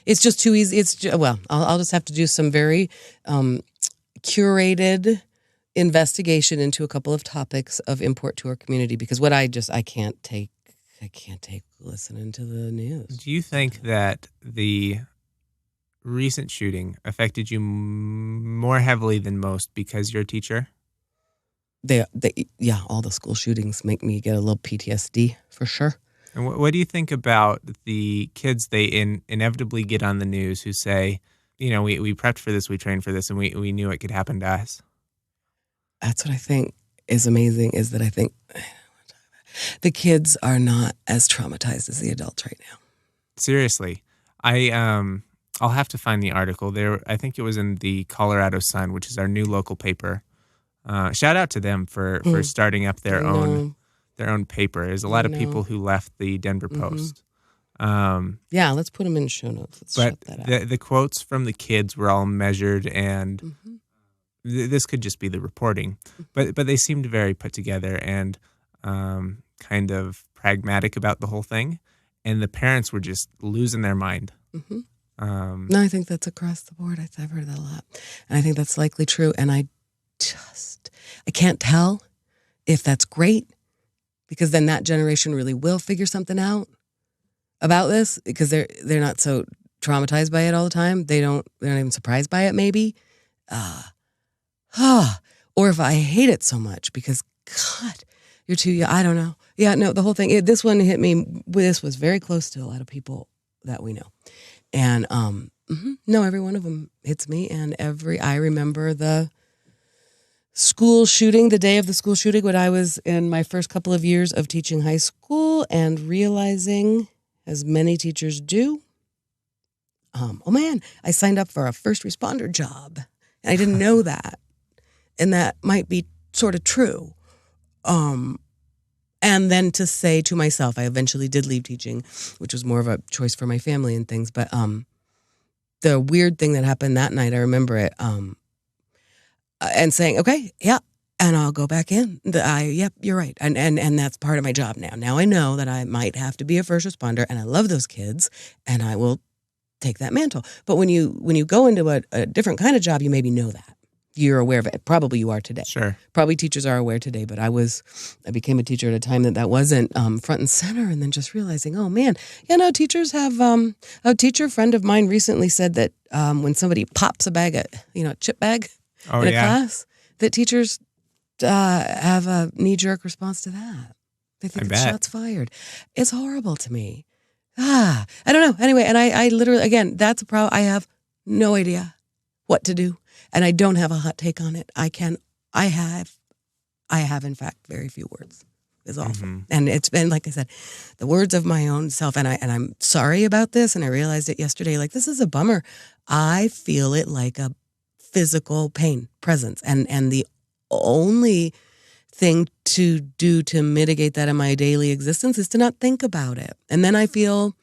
It's just too easy. I'll just have to do some very curated investigation into a couple of topics of import to our community, because what I can't take listening to the news. Do you think that the recent shooting affected you more heavily than most because you're a teacher? All the school shootings make me get a little PTSD for sure. And what do you think about the kids they inevitably get on the news who say, we prepped for this, we trained for this, and we knew it could happen to us? That's what I think is amazing, is that I think the kids are not as traumatized as the adults right now. Seriously. I'll have to find the article there. I think it was in the Colorado Sun, which is our new local paper. Shout out to them for starting up their own paper. There's a lot of people who left the Denver Post. Let's put them in show notes. Let's shut that out. The quotes from the kids were all measured, and this could just be the reporting, but they seemed very put together and kind of pragmatic about the whole thing, and the parents were just losing their mind. No, I think that's across the board. I've heard that a lot, and I think that's likely true. And I can't tell if that's great, because then that generation really will figure something out about this, because they're not so traumatized by it all the time. They're not even surprised by it, maybe. Or if I hate it so much because, God, you're too young. I don't know. Yeah, no, the whole thing. This one hit me. This was very close to a lot of people that we know. And no, every one of them hits me. And I remember the school shooting, the day of the school shooting, when I was in my first couple of years of teaching high school, and realizing, as many teachers do, I signed up for a first responder job. And I didn't know that. And that might be sort of true. And then to say to myself, I eventually did leave teaching, which was more of a choice for my family and things. But the weird thing that happened that night, I remember it, and saying, okay, yeah, and I'll go back in. Yep, you're right. And that's part of my job now. Now I know that I might have to be a first responder, and I love those kids, and I will take that mantle. But when you go into a different kind of job, you maybe know that. You're aware of it. Probably you are today. Sure. Probably teachers are aware today, but I became a teacher at a time that wasn't front and center, and then just realizing, oh man, teachers have, a teacher friend of mine recently said that when somebody pops a bag, a chip bag in a class, that teachers have a knee-jerk response to that. They think it's shots fired. It's horrible to me. I don't know. Anyway, and I literally, again, that's a problem. I have no idea what to do. And I don't have a hot take on it. I have in fact very few words. It's awful. Mm-hmm. And it's been, like I said, the words of my own self. And I'm sorry about this. And I realized it yesterday. Like, this is a bummer. I feel it like a physical pain presence. And the only thing to do to mitigate that in my daily existence is to not think about it. And then I feel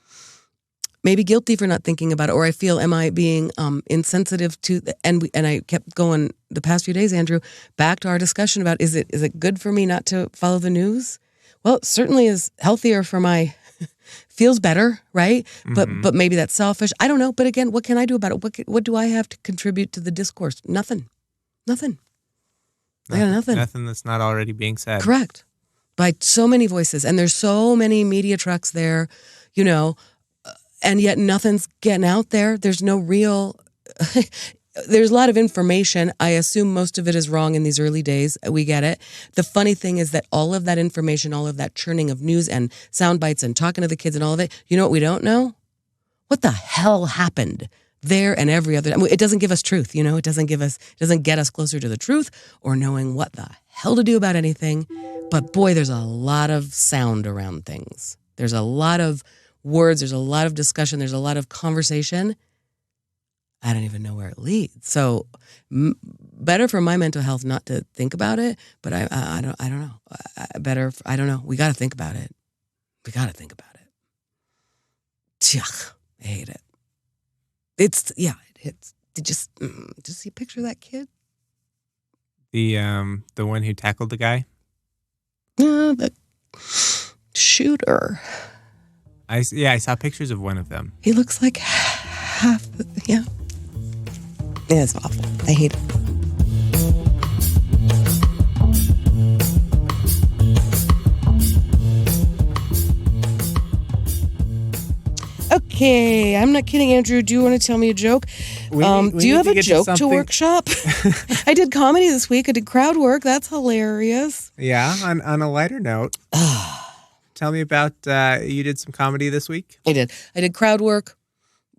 maybe guilty for not thinking about it, or I feel, am I being insensitive to? And I kept going the past few days, Andrew, back to our discussion about is it good for me not to follow the news? Well, it certainly is healthier for my feels better, right? Mm-hmm. But maybe that's selfish. I don't know. But again, what can I do about it? What do I have to contribute to the discourse? Nothing. I got nothing. Nothing that's not already being said. Correct. By so many voices, and there's so many media trucks there, and yet nothing's getting out there. There's no real, there's a lot of information. I assume most of it is wrong in these early days. We get it. The funny thing is that all of that information, all of that churning of news and sound bites and talking to the kids and all of it, you know what we don't know? What the hell happened there and every other? It doesn't give us truth, it doesn't get us closer to the truth or knowing what the hell to do about anything. But boy, there's a lot of sound around things. There's a lot of words, there's a lot of discussion, there's a lot of conversation. I don't even know where it leads. So better for my mental health not to think about it, but I don't know. I don't know. We got to think about it. Yuck, I hate it. It hits. Just see a picture of that kid? The one who tackled the guy? The shooter. I saw pictures of one of them. He looks like half. Yeah, it's awful. I hate it. Okay, I'm not kidding, Andrew. Do you want to tell me a joke? Do you have a joke to workshop? I did comedy this week. I did crowd work. That's hilarious. Yeah, on a lighter note. Tell me about, you did some comedy this week? I did crowd work.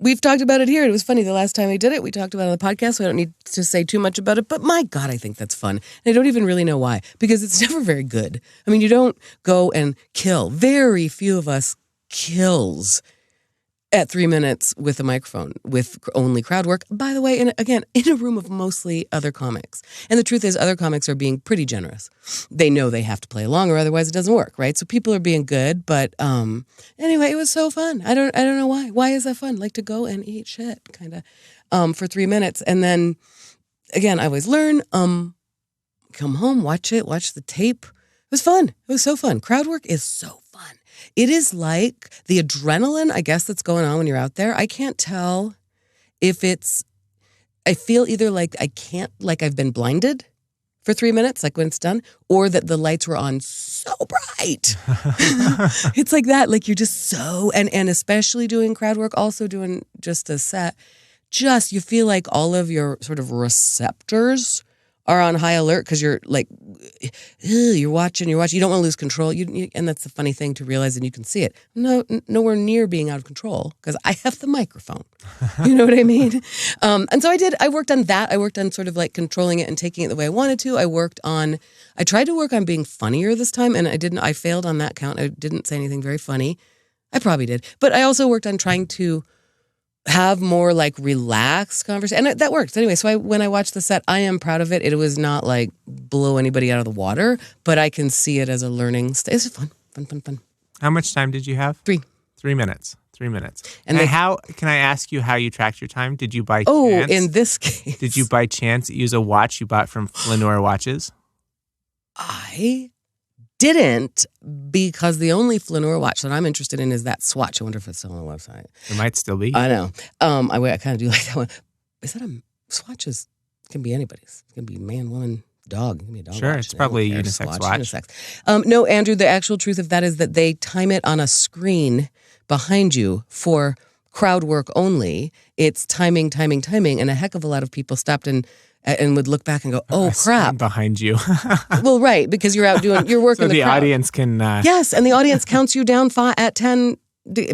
We've talked about it here. It was funny. The last time I did it, we talked about it on the podcast, so I don't need to say too much about it. But my God, I think that's fun. And I don't even really know why, because it's never very good. I mean, you don't go and kill. Very few of us kills at 3 minutes with a microphone, with only crowd work. By the way, in a room of mostly other comics. And the truth is, other comics are being pretty generous. They know they have to play along, or otherwise it doesn't work, right? So people are being good. But anyway, it was so fun. I don't know why. Why is that fun? Like to go and eat shit, kind of, for 3 minutes, and then again, I always learn. Come home, watch the tape. It was fun. It was so fun. Crowd work is so fun. It is like the adrenaline, I guess, that's going on when you're out there. I can't tell if I feel either like I've been blinded for 3 minutes, like when it's done, or that the lights were on so bright. It's like that, like you're just so, and especially doing crowd work, also doing just a set, you feel like all of your sort of receptors are on high alert because you're like, you're watching. You don't want to lose control. And that's the funny thing to realize, and you can see it. No, nowhere near being out of control because I have the microphone. You know what I mean? And so I worked on that. I worked on sort of like controlling it and taking it the way I wanted to. I tried to work on being funnier this time, and I failed on that count. I didn't say anything very funny. I probably did. But I also worked on trying to have more like relaxed conversation, and that worked anyway. So when I watched the set, I am proud of it. It was not like blow anybody out of the water, but I can see it as a learning. It's fun. How much time did you have? 3 3 minutes. 3 minutes. And how can I ask you how you tracked your time? Did you by Oh, chance? in this case. Did you by chance use a watch you bought from Flaneur Watches? I didn't, because the only Flaneur watch that I'm interested in is that Swatch. I wonder if it's still on the website. It might still be. I know. I kind of do like that one. Is that a Swatch? Can be anybody's. It can be man, woman, dog. It can be a dog Sure, watch. it's probably a unisex watch. Unisex. No, Andrew, the actual truth of that is that they time it on a screen behind you for crowd work only. It's timing, and a heck of a lot of people stopped and would look back and go, "Oh crap!" Behind you. Well, right, because you're out you're working so the crowd. Audience can. Yes, and the audience counts you down at 10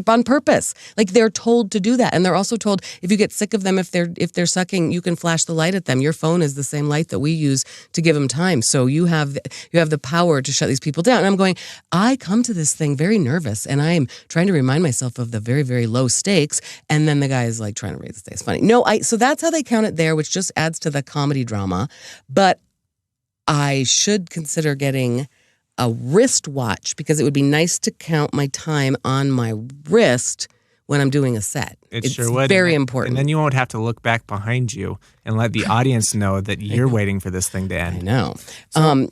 on purpose. Like, they're told to do that, and they're also told if you get sick of them, if they're sucking, you can flash the light at them. Your phone is the same light that we use to give them time, so you have the power to shut these people down. And I'm going, I come to this thing very nervous, and I am trying to remind myself of the very, very low stakes, and then the guy is like trying to raise the stakes. Funny. No, so that's how they count it there, which just adds to the comedy drama. But I should consider getting a wristwatch, because it would be nice to count my time on my wrist when I'm doing a set. It it's sure would. Very important. And then you won't have to look back behind you and let the audience know that you're waiting for this thing to end. I know.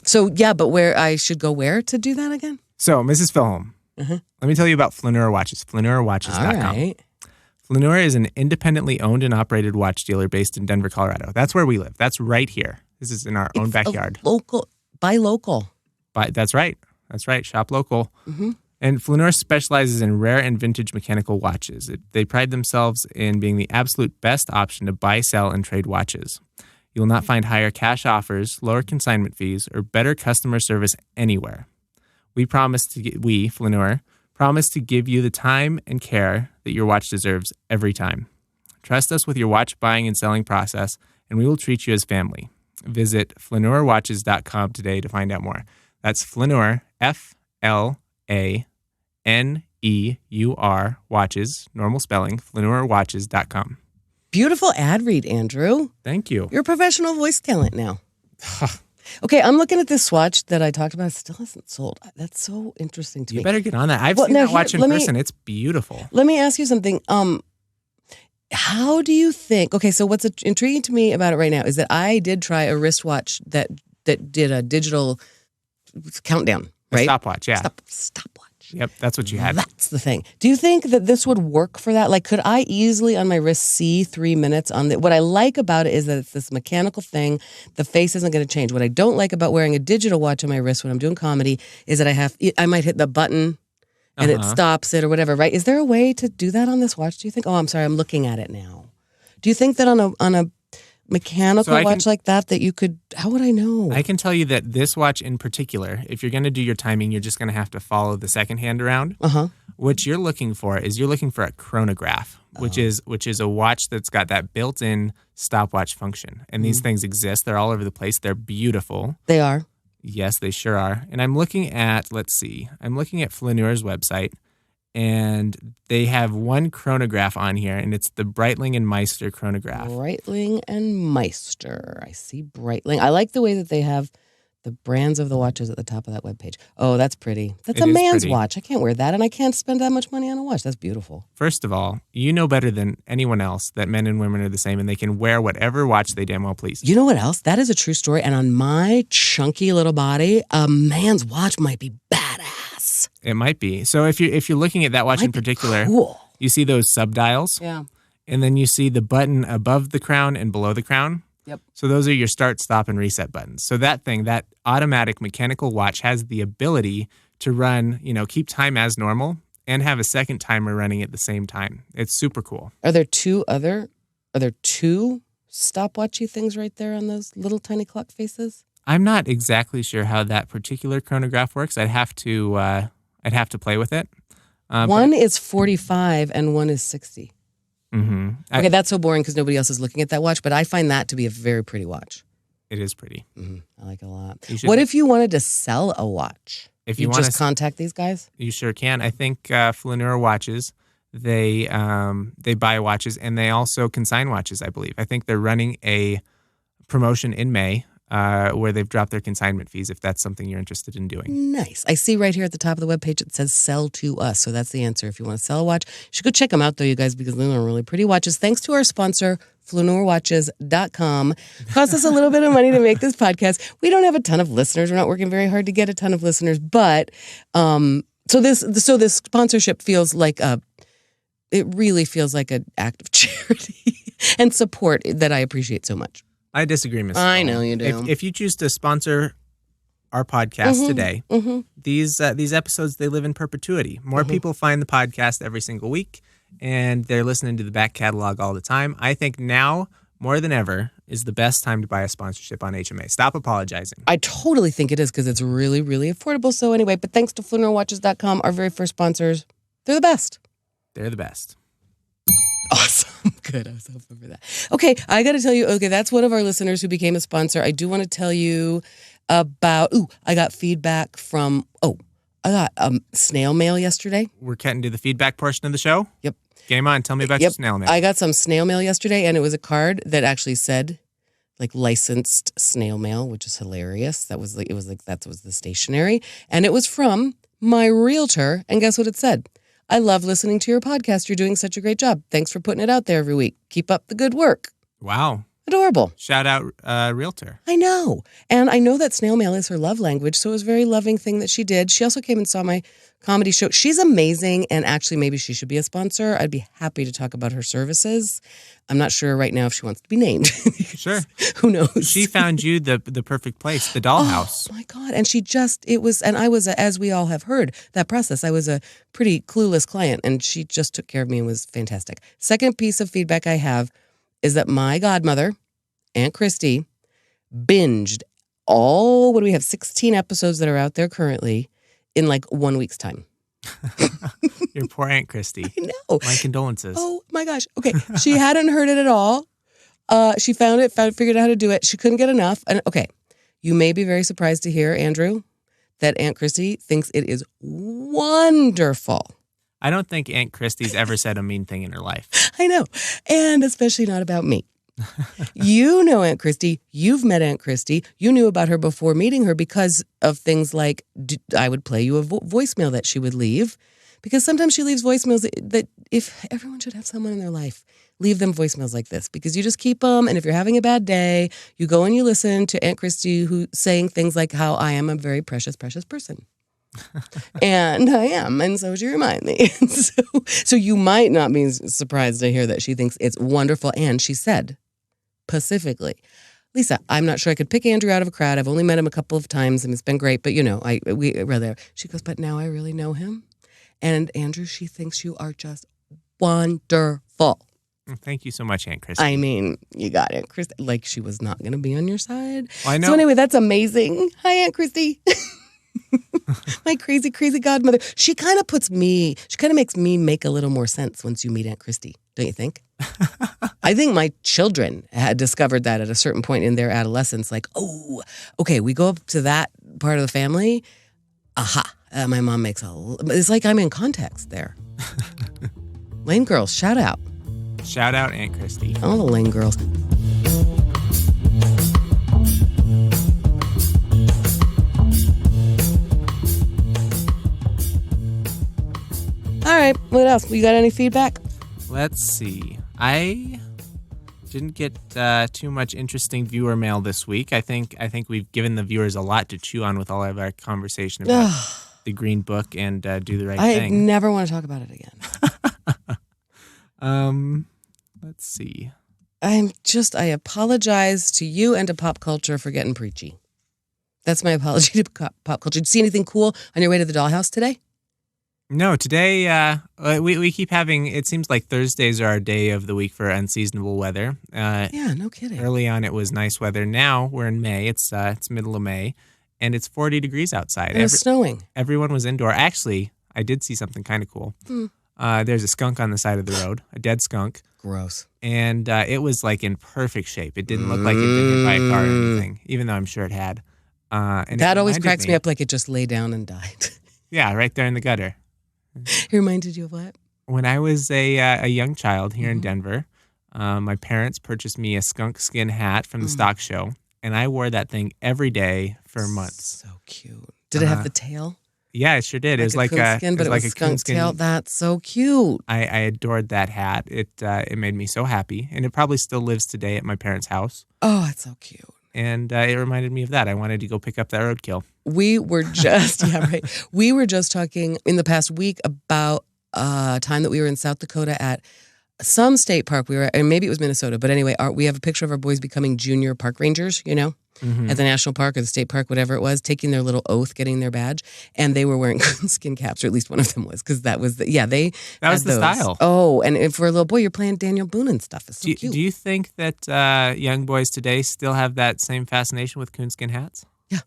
So but where I should go where to do that again? So, Mrs. Filholm, let me tell you about Flaneur Watches, FlaneurWatches.com. All right. Flaneur is an independently owned and operated watch dealer based in Denver, Colorado. That's where we live. That's right here. This is in our own backyard. Buy local. That's right. Shop local. Mm-hmm. And Flaneur specializes in rare and vintage mechanical watches. They pride themselves in being the absolute best option to buy, sell, and trade watches. You will not find higher cash offers, lower consignment fees, or better customer service anywhere. Flaneur, promise to give you the time and care that your watch deserves every time. Trust us with your watch buying and selling process, and we will treat you as family. Visit FlaneurWatches.com today to find out more. That's Flaneur, FLANEUR, watches, normal spelling, FlaneurWatches.com. Beautiful ad read, Andrew. Thank you. You're a professional voice talent now. Okay, I'm looking at this swatch that I talked about. It still hasn't sold. That's so interesting to me. You better get on that. I've seen that watch in person. It's beautiful. Let me ask you something. How do you think? Okay, so what's intriguing to me about it right now is that I did try a wristwatch that did a digital countdown, right? A stopwatch, yeah. Stopwatch. Yep, that's what you had. That's the thing. Do you think that this would work for that? Like, could I easily on my wrist see 3 minutes on the? What I like about it is that it's this mechanical thing. The face isn't going to change. What I don't like about wearing a digital watch on my wrist when I'm doing comedy is that I might hit the button and it stops it or whatever, right? Is there a way to do that on this watch, do you think? Oh, I'm sorry, I'm looking at it now. Do you think that on a mechanical watch like that you could, how would I know? I can tell you that this watch in particular, if you're going to do your timing, you're just going to have to follow the second hand around. What you're looking for a chronograph, which is a watch that's got that built-in stopwatch function. And these things exist. They're all over the place. They're beautiful. They are. Yes, they sure are. And I'm looking at Flaneur's website, and they have one chronograph on here, and it's the Breitling and Meister chronograph. Breitling and Meister. I see Breitling. I like the way that they have the brands of the watches at the top of that webpage. Oh, that's pretty. That's a man's watch. I can't wear that, and I can't spend that much money on a watch. That's beautiful. First of all, you know better than anyone else that men and women are the same, and they can wear whatever watch they damn well please. You know what else? That is a true story, and on my chunky little body, a man's watch might be badass. It might be. So if you're looking at that watch in particular, cool. You see those subdials. Yeah. And then you see the button above the crown and below the crown. Yep. So those are your start, stop, and reset buttons. So that automatic mechanical watch has the ability to run, keep time as normal and have a second timer running at the same time. It's super cool. Are there two stopwatchy things right there on those little tiny clock faces? I'm not exactly sure how that particular chronograph works. I'd have to play with it. One is 45 and one is 60. Mm-hmm. Okay, that's so boring because nobody else is looking at that watch, but I find that to be a very pretty watch. It is pretty. Mm-hmm. I like it a lot. What if you wanted to sell a watch? If you just contact these guys? You sure can. I think Flaneur Watches, they buy watches and they also consign watches, I believe. I think they're running a promotion in May where they've dropped their consignment fees if that's something you're interested in doing. Nice. I see right here at the top of the webpage it says sell to us. So that's the answer. If you want to sell a watch, you should go check them out, though, you guys, because they're really pretty watches. Thanks to our sponsor, fleurwatches.com. Costs us a little bit of money to make this podcast. We don't have a ton of listeners. We're not working very hard to get a ton of listeners. But so this sponsorship feels like it really feels like an act of charity and support that I appreciate so much. I disagree, Ms. I know you do. If you choose to sponsor our podcast today, these episodes, they live in perpetuity. More people find the podcast every single week, and they're listening to the back catalog all the time. I think now, more than ever, is the best time to buy a sponsorship on HMA. Stop apologizing. I totally think it is because it's really, really affordable. So anyway, but thanks to FluenarWatches.com, our very first sponsors. They're the best. They're the best. Awesome. Good. I was hoping for that. Okay, I got to tell you, that's one of our listeners who became a sponsor. I do want to tell you about, I got feedback from, I got snail mail yesterday. We're getting to the feedback portion of the show? Yep. Game on. Tell me about your snail mail. I got some snail mail yesterday, and it was a card that actually said, like, licensed snail mail, which is hilarious. That was the stationery. And it was from my realtor, and guess what it said? I love listening to your podcast. You're doing such a great job. Thanks for putting it out there every week. Keep up the good work. Wow. Adorable. Shout out, realtor. I know. And I know that snail mail is her love language, so it was a very loving thing that she did. She also came and saw my comedy show. She's amazing, and actually maybe she should be a sponsor. I'd be happy to talk about her services. I'm not sure right now if she wants to be named. Sure. Who knows? She found you the perfect place, the dollhouse. Oh, my God. And I was, as we all have heard, that process. I was a pretty clueless client, and she just took care of me and was fantastic. Second piece of feedback I have is that my godmother, Aunt Christy, binged all, 16 episodes that are out there currently in like 1 week's time. Your poor Aunt Christy. I know. My condolences. Oh my gosh. Okay. She hadn't heard it at all. She figured out how to do it. She couldn't get enough. And okay, you may be very surprised to hear, Andrew, that Aunt Christy thinks it is wonderful. I don't think Aunt Christy's ever said a mean thing in her life. I know. And especially not about me. You know Aunt Christy. You've met Aunt Christy. You knew about her before meeting her because of things like I would play you a voicemail that she would leave. Because sometimes she leaves voicemails that if everyone should have someone in their life, leave them voicemails like this. Because you just keep them. And if you're having a bad day, you go and you listen to Aunt Christy who's saying things like how I am a very precious, precious person. And I am, and so she reminded me. So you might not be surprised to hear that she thinks it's wonderful. And she said, specifically, Lisa, I'm not sure I could pick Andrew out of a crowd. I've only met him a couple of times, and it's been great. But she goes, but now I really know him. And Andrew, she thinks you are just wonderful. Thank you so much, Aunt Christy. I mean, you got Aunt Christy. Like she was not going to be on your side. Well, I know. So anyway, that's amazing. Hi, Aunt Christy. My crazy, crazy godmother. She kind of makes me make a little more sense once you meet Aunt Christy, don't you think? I think my children had discovered that at a certain point in their adolescence. Like, oh, okay, we go up to that part of the family. Aha. My mom makes it's like I'm in context there. Lane girls, shout out. Shout out Aunt Christy. All the Lane girls. All right, what else? You got any feedback? Let's see. I didn't get too much interesting viewer mail this week. I think we've given the viewers a lot to chew on with all of our conversation about the Green Book and do the right thing. I never want to talk about it again. Let's see. I apologize to you and to pop culture for getting preachy. That's my apology to pop culture. Did you see anything cool on your way to the dollhouse today? No, today we keep having, it seems like Thursdays are our day of the week for unseasonable weather. Yeah, no kidding. Early on it was nice weather. Now we're in May. It's middle of May, and it's 40 degrees outside. It was snowing. Everyone was indoor. Actually, I did see something kind of cool. There's a skunk on the side of the road, a dead skunk. Gross. And it was like in perfect shape. It didn't look like it'd been hit by a car or anything, even though I'm sure it had. And that always cracks me up, like it just lay down and died. Yeah, right there in the gutter. It reminded you of what? When I was a young child here in Denver, my parents purchased me a skunk skin hat from the stock show. and I wore that thing every day for months. So cute. Did it have the tail? Yeah, it sure did. It was like a coonskin, but it was a skunk coonskin tail. That's so cute. I adored that hat. It made me so happy, and it probably still lives today at my parents' house. Oh, it's so cute. And it reminded me of that. I wanted to go pick up that roadkill. We were just We were just talking in the past week about a time that we were in South Dakota at some state park. We were, and maybe it was Minnesota, but anyway, we have a picture of our boys becoming junior park rangers. At the national park or the state park, whatever it was, taking their little oath, getting their badge, and they were wearing coonskin caps, or at least one of them was, because that was that was the style. Oh, and for a little boy, you're playing Daniel Boone and stuff. It's so cute. Do you think that young boys today still have that same fascination with coonskin hats? Yeah,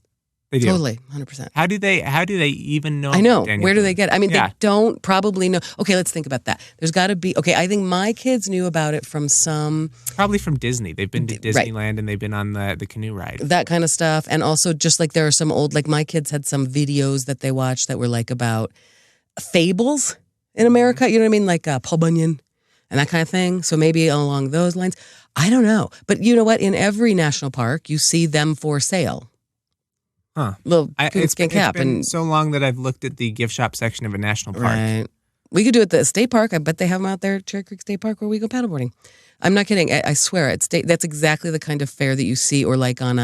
they do. Totally, 100%. How do they even know? I know. Daniel Where do Boone? they get it? I mean, they don't probably know. Okay, let's think about that. There's got to be. Okay, I think my kids knew about it from some. Probably from Disney. They've been to Disneyland and they've been on the canoe ride. That kind of stuff. And also just like there are some old, like my kids had some videos that they watched that were like about fables in America. You know what I mean? Like Paul Bunyan and that kind of thing. So maybe along those lines. I don't know. But you know what? In every national park, you see them for sale. Huh. Little coonskin cap. It's been so long that I've looked at the gift shop section of a national park. Right. We could do it at the state park. I bet they have them out there at Cherry Creek State Park where we go paddleboarding. I'm not kidding. I swear. That's exactly the kind of fair that you see, or like on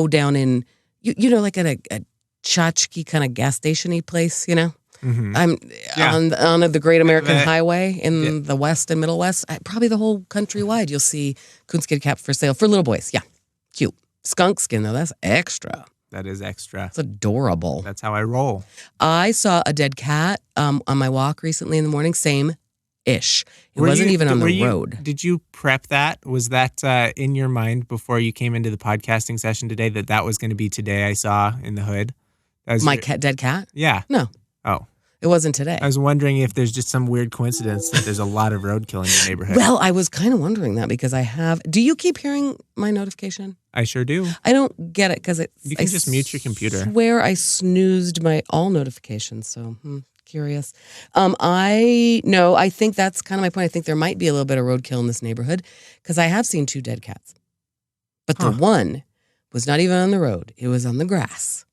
down in, like at a tchotchke kind of gas station-y place, Mm-hmm. On the Great American Highway in the West and Middle West. Probably the whole country wide, you'll see coonskin cap for sale for little boys. Yeah, cute. Skunk skin, though, that's extra. That is extra. It's adorable. That's how I roll. I saw a dead cat on my walk recently in the morning. Same-ish. It wasn't even on the road. Did you prep that? Was that in your mind before you came into the podcasting session today that was going to be today I saw in the hood? Dead cat? Yeah. No. Oh. It wasn't today. I was wondering if there's just some weird coincidence that there's a lot of roadkill in your neighborhood. Well, I was kind of wondering that because I have... Do you keep hearing my notification? I sure do. I don't get it because you can just mute your computer. I swear I snoozed my all notifications, so curious. I think that's kind of my point. I think there might be a little bit of roadkill in this neighborhood because I have seen 2 dead cats. But the one was not even on the road. It was on the grass.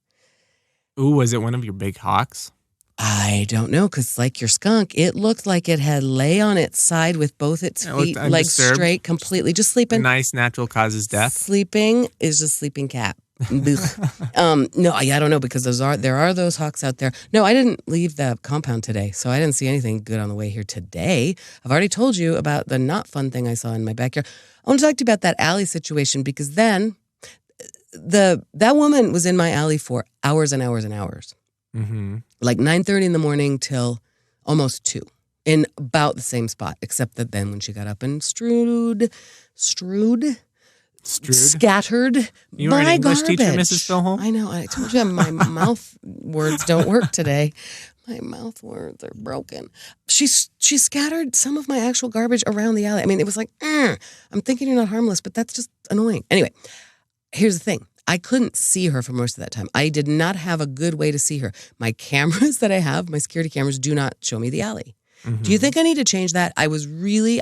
Ooh, was it one of your big hawks? I don't know, because like your skunk, it looked like it had lay on its side with both its feet legs straight, completely, just sleeping. A nice natural causes death. Sleeping is just sleeping cat. No, I don't know, because there are those hawks out there. No, I didn't leave the compound today, so I didn't see anything good on the way here today. I've already told you about the not fun thing I saw in my backyard. I want to talk to you about that alley situation, because then that woman was in my alley for hours and hours and hours. Mm-hmm. Like 9:30 in the morning till almost 2 in about the same spot, except that then when she got up and scattered You were an English teacher, Mrs. Filholm? I know. I told you my mouth words don't work today. My mouth words are broken. She scattered some of my actual garbage around the alley. I mean, it was like, I'm thinking you're not harmless, but that's just annoying. Anyway, here's the thing. I couldn't see her for most of that time. I did not have a good way to see her. My cameras that I have, my security cameras, do not show me the alley. Mm-hmm. Do you think I need to change that? I really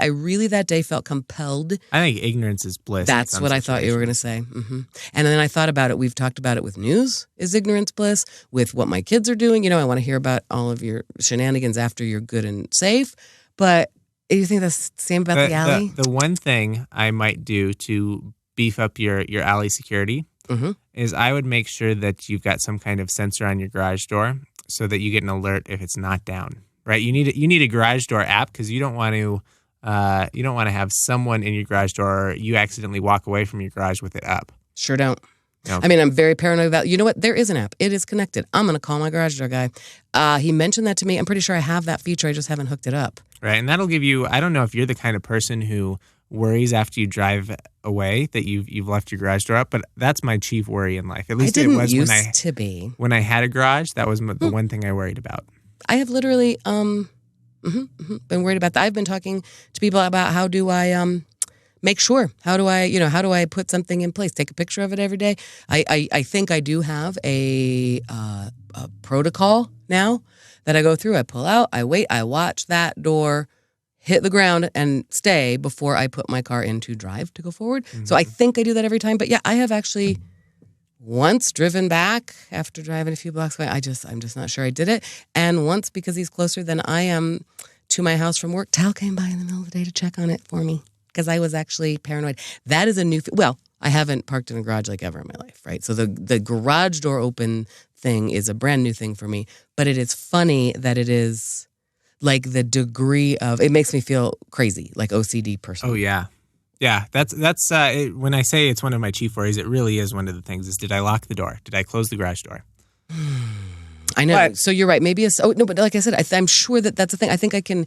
that day felt compelled. I think ignorance is bliss. That's what I thought you were going to say. Mm-hmm. And then I thought about it. We've talked about it with news. Is ignorance bliss? With what my kids are doing. I want to hear about all of your shenanigans after you're good and safe. But do you think that's the same about the alley? The one thing I might do to beef up your alley security is I would make sure that you've got some kind of sensor on your garage door so that you get an alert if it's not down. Right? You need a garage door app because you don't want to have someone in your garage door or you accidentally walk away from your garage with it up. Sure don't. No. I mean, I'm very paranoid about. You know what? There is an app. It is connected. I'm going to call my garage door guy. He mentioned that to me. I'm pretty sure I have that feature. I just haven't hooked it up. Right, and that'll give you. I don't know if you're the kind of person who worries after you drive away that you've left your garage door up, but that's my chief worry in life. At least it was when I had a garage. That was the one thing I worried about. I have literally been worried about that. I've been talking to people about how do I make sure. How do I put something in place? Take a picture of it every day. I think I do have a protocol now that I go through. I pull out, I wait, I watch that door hit the ground and stay before I put my car into drive to go forward. So I think I do that every time. But yeah, I have actually once driven back after driving a few blocks away. I'm just not sure I did it. And once, because he's closer than I am to my house from work, Tal came by in the middle of the day to check on it for me because I was actually paranoid. That is a new well, I haven't parked in a garage like ever in my life, right? So the garage door open thing is a brand new thing for me. But it is funny that it is like the degree of, it makes me feel crazy, like OCD person. Oh, yeah. Yeah, that's when I say it's one of my chief worries, it really is one of the things is, did I lock the door? Did I close the garage door? I know. But, so you're right. Maybe but like I said, I'm sure that's a thing. I think I can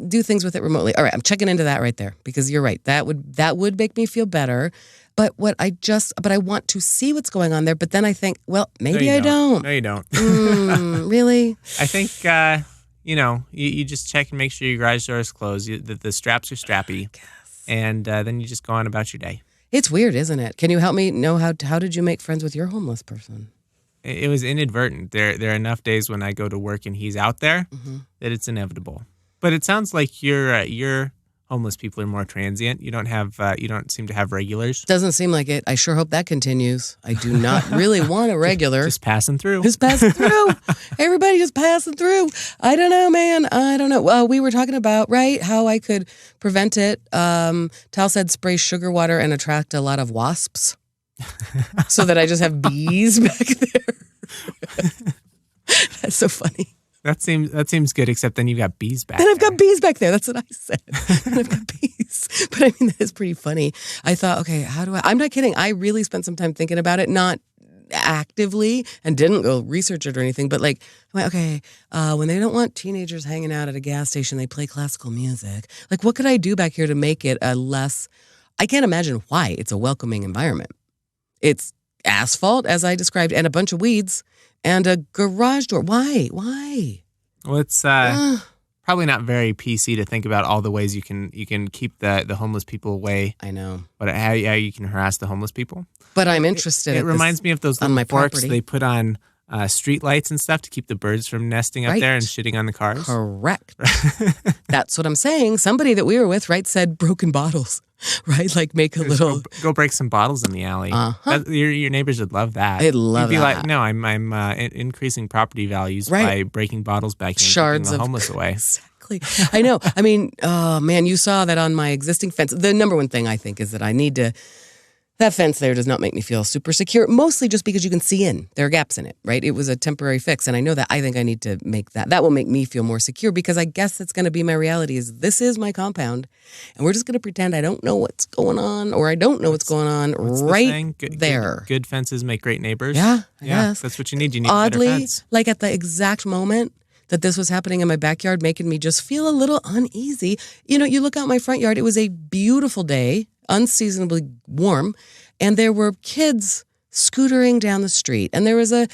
do things with it remotely. All right, I'm checking into that right there because you're right. That would make me feel better. But I want to see what's going on there. But then I think, well, maybe I don't. No, you don't. Really? I think, you just check and make sure your garage door is closed, that the straps are strappy. And then you just go on about your day. It's weird, isn't it? Can you help me know how did you make friends with your homeless person? It was inadvertent. There are enough days when I go to work and he's out there that it's inevitable. But it sounds like your homeless people are more transient. You don't seem to have regulars. Doesn't seem like it. I sure hope that continues. I do not really want a regular. Just passing through. Everybody just passing through. I don't know, man. I don't know. Well, we were talking about, right, how I could prevent it. Tal said spray sugar water and attract a lot of wasps so that I just have bees back there. That's so funny. That seems good, except then you've got bees back there. Then I've got bees back there. That's what I said. Then I've got bees. But I mean, that is pretty funny. I thought, okay, I'm not kidding. I really spent some time thinking about it, not actively, and didn't go research it or anything, but like, I went, okay, when they don't want teenagers hanging out at a gas station, they play classical music. Like, what could I do back here to make it I can't imagine why it's a welcoming environment. It's asphalt, as I described, and a bunch of weeds. And a garage door. Why? Well, it's probably not very PC to think about all the ways you can keep the homeless people away. I know. But how you can harass the homeless people. But I'm interested. It reminds me of those little forks they put on street lights and stuff to keep the birds from nesting up there and shitting on the cars. Correct. That's what I'm saying. Somebody that we were with, right, said broken bottles. Right? Like make a little... Go break some bottles in the alley. Your neighbors would love that. They'd love that. You'd be like, no, I'm increasing property values by breaking bottles back in and keeping the homeless away. Exactly. I know. I mean, oh man, you saw that on my existing fence. The number one thing I think is that I need to... That fence there does not make me feel super secure, mostly just because you can see in. There are gaps in it, right? It was a temporary fix, and I know that. I think I need to make that. That will make me feel more secure because I guess that's going to be my reality is this is my compound, and we're just going to pretend I don't know what's going on or I don't know what's going on right there. Good fences make great neighbors. Yeah, I guess. That's what you need. You need a better fence. Like at the exact moment that this was happening in my backyard, making me just feel a little uneasy. You know, you look out my front yard, it was a beautiful day, unseasonably warm, and there were kids scootering down the street. And there was a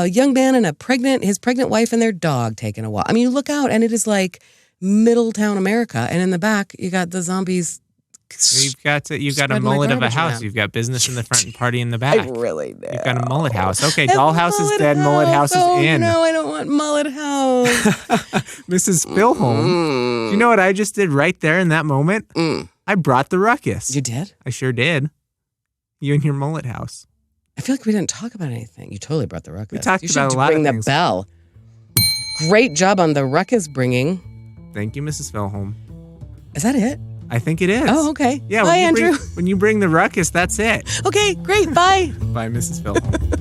young man and his pregnant wife and their dog taking a walk. I mean, you look out and it is like Middletown America. And in the back, you got the zombies. You've got a mullet of a house. Around. You've got business in the front and party in the back. I really do. You've got a mullet house. Okay, dollhouse is dead, mullet house is in. No, I don't want mullet house. Mrs. Filholm, you know what I just did right there in that moment? I brought the ruckus. You did? I sure did. You and your mullet house. I feel like we didn't talk about anything. You totally brought the ruckus. We talked about a lot of things. You should ring the bell. Great job on the ruckus bringing. Thank you, Mrs. Filholm. Is that it? I think it is. Oh, okay. Yeah. Bye, Andrew. When you bring the ruckus, that's it. Okay, great. Bye. Bye, Mrs. Filholm.